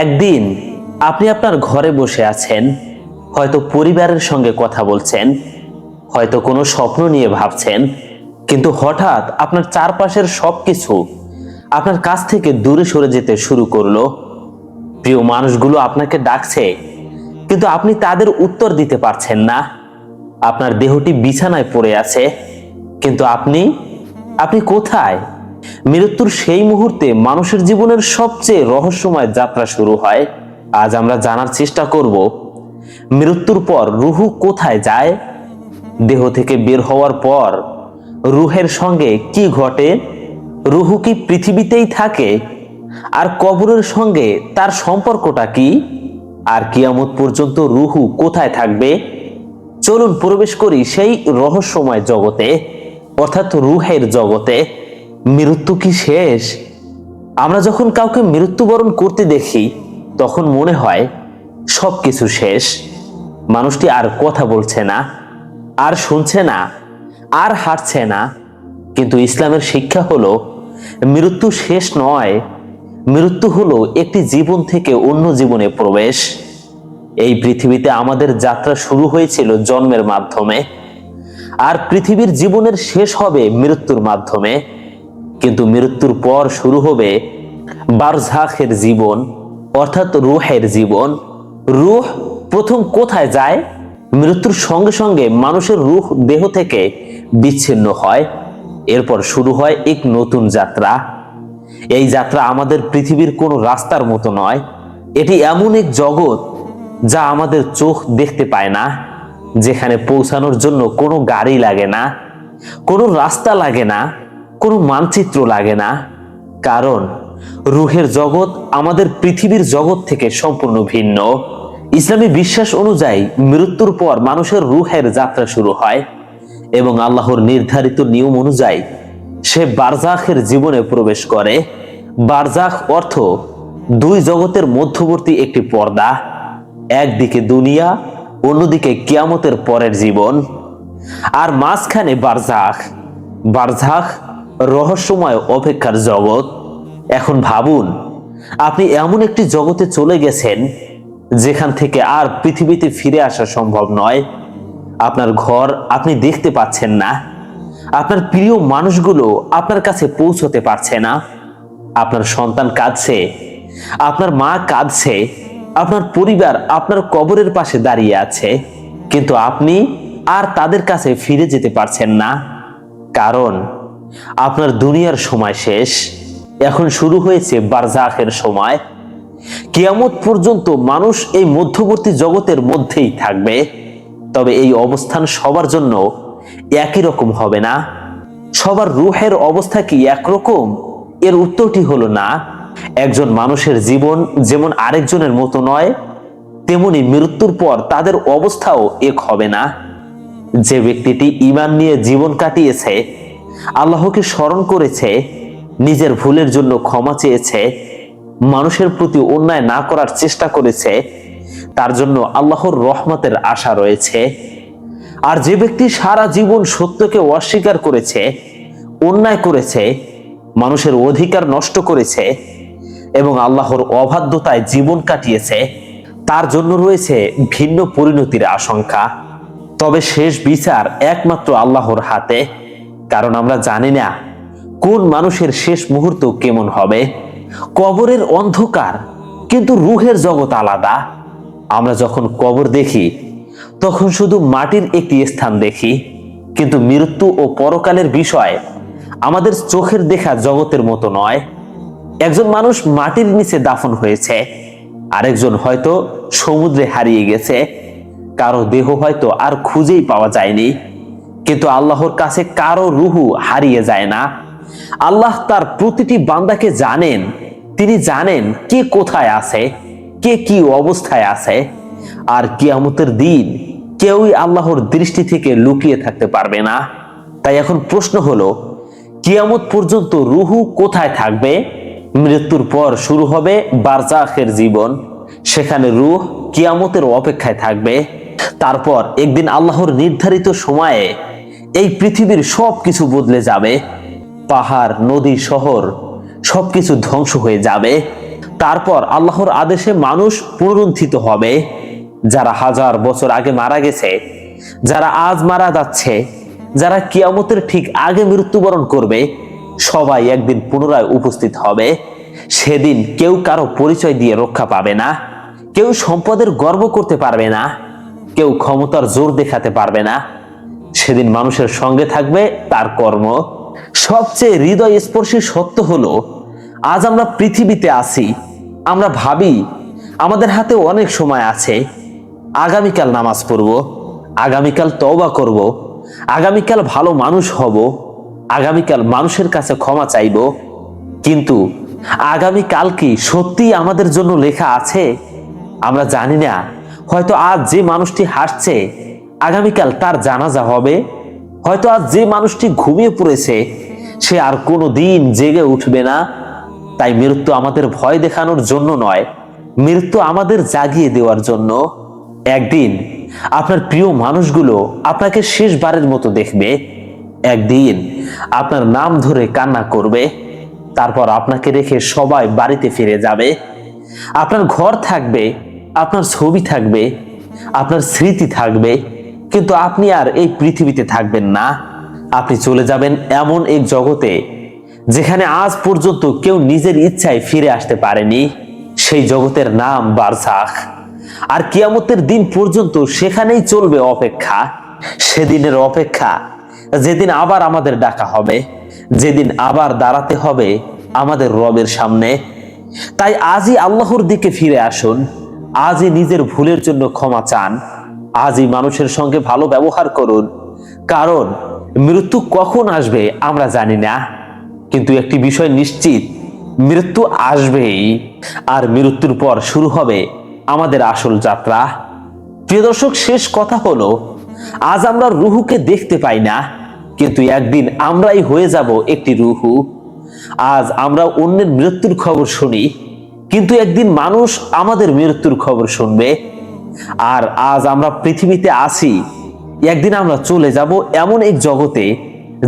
একদিন আপনি আপনার ঘরে বসে আছেন, হয়তো পরিবারের সঙ্গে কথা বলছেন, হয়তো কোনো স্বপ্ন নিয়ে ভাবছেন, কিন্তু হঠাৎ আপনার চারপাশের সবকিছু আপনার কাছ থেকে দূরে সরে যেতে শুরু করলো। প্রিয় মানুষগুলো আপনাকে ডাকছে, কিন্তু আপনি তাদের উত্তর দিতে পারছেন না। আপনার দেহটি বিছানায় পড়ে আছে, কিন্তু আপনি আপনি কোথায়? মৃত্যুর সেই মুহূর্তে মানুষের জীবনের সবচেয়ে রহস্যময় যাত্রা শুরু হয়। আজ আমরা জানার চেষ্টা করব, মৃত্যুর পর রুহু কোথায় যায়, দেহ থেকে বের হওয়ার পর রুহের সঙ্গে কি ঘটে, রুহু কি পৃথিবীতেই থাকে, আর কবরের সঙ্গে তার সম্পর্কটা কি, আর কিয়ামত পর্যন্ত রুহু কোথায় থাকবে। চলুন প্রবেশ করি সেই রহস্যময় জগতে, অর্থাৎ রুহের জগতে। মৃত্যু কি শেষ? আমরা যখন কাউকে মৃত্যুবরণ করতে দেখি, তখন মনে হয় সবকিছু শেষ। মানুষটি আর কথা বলছে না, আর শুনছে না, আর হাঁটছে না। কিন্তু ইসলামের শিক্ষা হলো, মৃত্যু শেষ নয়, মৃত্যু হলো একটি জীবন থেকে অন্য জীবনে প্রবেশ। এই পৃথিবীতে আমাদের যাত্রা শুরু হয়েছিল জন্মের মাধ্যমে, আর পৃথিবীর জীবনের শেষ হবে মৃত্যুর মাধ্যমে। কিন্তু মৃত্যুর পর শুরু হবে বারজাখের জীবন, অর্থাৎ রূহের জীবন। রূহ প্রথম কোথায় যায়? মৃত্যুর সঙ্গে সঙ্গে মানুষের রূহ দেহ থেকে বিচ্ছিন্ন হয়। এরপর শুরু হয় এক নতুন যাত্রা। এই যাত্রা আমাদের পৃথিবীর কোনো রাস্তার মতো নয়। এটি এমন এক জগৎ যা আমাদের চোখ দেখতে পায় না, যেখানে পৌঁছানোর জন্য কোনো গাড়ি লাগে না, কোনো রাস্তা লাগে না, কোনো মানচিত্র লাগে না। কারণ রূহের জগৎ আমাদের পৃথিবীর জগৎ থেকে সম্পূর্ণ ভিন্ন। ইসলামী বিশ্বাস অনুযায়ী মৃত্যুর পর মানুষের রূহের যাত্রা শুরু হয়, এবং আল্লাহর নির্ধারিত নিয়ম অনুযায়ী সে বারজাখের জীবনে প্রবেশ করে। বারজাখ অর্থ দুই জগতের মধ্যবর্তী একটি পর্দা। একদিকে দুনিয়া, অন্যদিকে কিয়ামতের পরের জীবন, আর মাঝখানে বারজাখ। বারজাখ রহস্যময় অপেক্ষার জগৎ। এখন ভাবুন, আপনি এমন একটি জগতে চলে গেছেন যেখান থেকে আর পৃথিবীতে ফিরে আসা সম্ভব নয়। আপনার ঘর আপনি দেখতে পাচ্ছেন না, আপনার প্রিয় মানুষগুলো আপনার কাছে পৌঁছতে পারছে না। আপনার সন্তান কাঁদছে, আপনার মা কাঁদছে, আপনার পরিবার আপনার কবরের পাশে দাঁড়িয়ে আছে, কিন্তু আপনি আর তাদের কাছে ফিরে যেতে পারছেন না। কারণ আপনার দুনিয়ার সময় শেষ। এখন শুরু হয়েছে বারজাখের সময়। কিয়ামত পর্যন্ত মানুষ এই মধ্যবর্তী জগতের মধ্যেই থাকবে। তবে এই অবস্থান সবার জন্য একই রকম হবে না। সবার রূহের অবস্থা কি একরকম? এর উত্তরটি হলো না। একজন মানুষের জীবন যেমন আরেকজনের মতো নয়, তেমনি মৃত্যুর পর তাদের অবস্থাও এক হবে না। যে ব্যক্তিটি ঈমান নিয়ে জীবন কাটিয়েছে, আল্লাহকে স্মরণ করেছে, নিজের ভুলের জন্য ক্ষমা চেয়েছে, মানুষের প্রতি অন্যায় না করার চেষ্টা করেছে, তার জন্য আল্লাহর রহমতের আশা রয়েছে। আর যে ব্যক্তি সারা জীবন সত্যকে অস্বীকার করেছে, অন্যায় করেছে, মানুষের অধিকার নষ্ট করেছে এবং আল্লাহর অবাধ্যতায় জীবন কাটিয়েছে, তার জন্য রয়েছে ভিন্ন পরিণতির আশঙ্কা। তবে শেষ বিচার একমাত্র আল্লাহর হাতে। কারণ আমরা জানি না কোন মানুষের শেষ মুহূর্ত কেমন হবে। কবরের অন্ধকার, কিন্তু রূহের জগৎ আলাদা। আমরা যখন কবর দেখি, তখন শুধু মাটির একটি স্থান দেখি, কিন্তু মৃত্যু ও পরকালের বিষয় আমাদের চোখের দেখা জগতের মতো নয়। একজন মানুষ মাটির নিচে দাফন হয়েছে, আরেকজন হয়তো সমুদ্রে হারিয়ে গেছে, কারো দেহ হয়তো আর খুঁজেই পাওয়া যায়নি। কিন্তু আল্লাহর কাছে কারো রুহু হারিয়ে যায় না। আল্লাহ তার প্রতিটি বান্দাকে জানেন। তিনি জানেন কে কোথায় আছে, কে কি অবস্থায় আছে। আর কিয়ামতের দিন কেউই আল্লাহর দৃষ্টি থেকে লুকিয়ে থাকতে পারবে না। তাই এখন প্রশ্ন হলো, কিয়ামত পর্যন্ত রুহু কোথায় থাকবে? মৃত্যুর পর শুরু হবে বারজাখের জীবন। সেখানে রূহ কিয়ামতের অপেক্ষায় থাকবে। তারপর একদিন আল্লাহর নির্ধারিত সময়ে এই পৃথিবীর সবকিছু বদলে যাবে। পাহাড়, নদী, শহর সবকিছু ধ্বংস হয়ে যাবে। তারপর আল্লাহর আদেশে মানুষ পুনরুত্থিত হবে। যারা হাজার বছর আগে মারা গেছে, যারা আজ মারা যাচ্ছে, যারা কিয়ামতের ঠিক আগে মৃত্যুবরণ করবে, সবাই একদিন পুনরায় উপস্থিত হবে। সেদিন কেউ কারো পরিচয় দিয়ে রক্ষা পাবে না, কেউ সম্পদের গর্ব করতে পারবে না, কেউ ক্ষমতার জোর দেখাতে পারবে না। সেদিন মানুষের সঙ্গে থাকবে তার কর্ম। সবচেয়ে হৃদয় স্পর্শী সত্য হলো, আজ আমরা পৃথিবীতে আছি, আমরা ভাবি আমাদের হাতে অনেক সময় আছে, আগামীকাল নামাজ পড়ব, আগামীকাল তওবা করব, আগামীকাল ভালো মানুষ হব, আগামীকাল মানুষের কাছে ক্ষমা চাইব। কিন্তু আগামীকাল কি সত্যি আমাদের জন্য লেখা আছে? আমরা জানি না। হয়তো আজ যে মানুষটি হাসছে, আগামীকাল তার জানাজা হবে। হয়তো আজ যে মানুষটি ঘুমিয়ে পড়েছে, সে আর কোনো দিন জেগে উঠবে না। তাই মৃত্যু আমাদের ভয় দেখানোর জন্য নয়, মৃত্যু আমাদের জাগিয়ে দেওয়ার জন্য। একদিন আপনার প্রিয় মানুষগুলো আপনাকে শেষবারের মতো দেখবে, একদিন আপনার নাম ধরে কান্না করবে, তারপর আপনাকে রেখে সবাই বাড়িতে ফিরে যাবে। আপনার ঘর থাকবে, আপনার ছবি থাকবে, আপনার স্মৃতি থাকবে, কিন্তু আপনি আর এই পৃথিবীতে থাকবেন না। আপনি চলে যাবেন এমন এক জগতে যেখানে আজ পর্যন্ত কেউ নিজের ইচ্ছায় ফিরে আসতে পারেনি। সেই জগতের নাম বারজাখ। আর কিয়ামতের দিন পর্যন্ত সেখানেই চলবে অপেক্ষা। সেদিনের অপেক্ষা, যেদিন আবার আমাদের ডাকা হবে, যেদিন আবার দাঁড়াতে হবে আমাদের রবের সামনে। তাই আজই আল্লাহর দিকে ফিরে আসুন, আজই নিজের ভুলের জন্য ক্ষমা চান, আজই মানুষের সঙ্গে ভালো ব্যবহার করুন। কারণ মৃত্যু কখন আসবে আমরা জানি না, কিন্তু একটি বিষয় নিশ্চিত, মৃত্যু আসবেই। আর মৃত্যুর পর শুরু হবে আমাদের আসল যাত্রা। প্রিয় দর্শক, শেষ কথা হলো, আজ আমরা রুহুকে দেখতে পাই না, কিন্তু একদিন আমরাই হয়ে যাব একটি রুহু। আজ আমরা অন্যের মৃত্যুর খবর শুনি, কিন্তু একদিন মানুষ আমাদের মৃত্যুর খবর শুনবে। আর আজ আমরা পৃথিবীতে আছি, একদিন আমরা চলে যাব এমন এক জগতে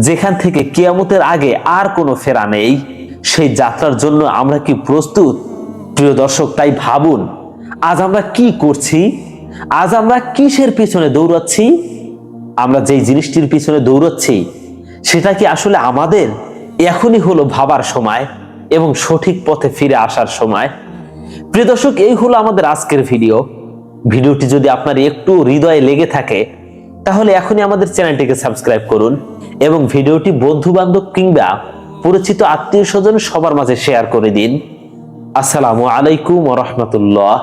যেখান থেকে কিয়ামতের আগে আর কোনো ফেরা নেই। সেই যাত্রার জন্য আমরা কি প্রস্তুত? প্রিয় দর্শক, তাই ভাবুন, আজ আমরা কি করছি? আজ আমরা কিসের পিছনে দৌড়াচ্ছি? আমরা যেই জিনিসটির পিছনে দৌড়াচ্ছি সেটা কি আসলে আমাদের? এখনই হলো ভাবার সময় এবং সঠিক পথে ফিরে আসার সময়। প্রিয় দর্শক, এই হলো আমাদের আজকের ভিডিওটি যদি আপনার একটু হৃদয়ে লেগে থাকে, তাহলে এখনই আমাদের চ্যানেলটিকে সাবস্ক্রাইব করুন এবং ভিডিওটি বন্ধু বান্ধব কিংবা পরিচিত আত্মীয় স্বজন সবার মাঝে শেয়ার করে দিন। আসসালামু আলাইকুম ওয়া রাহমাতুল্লাহ।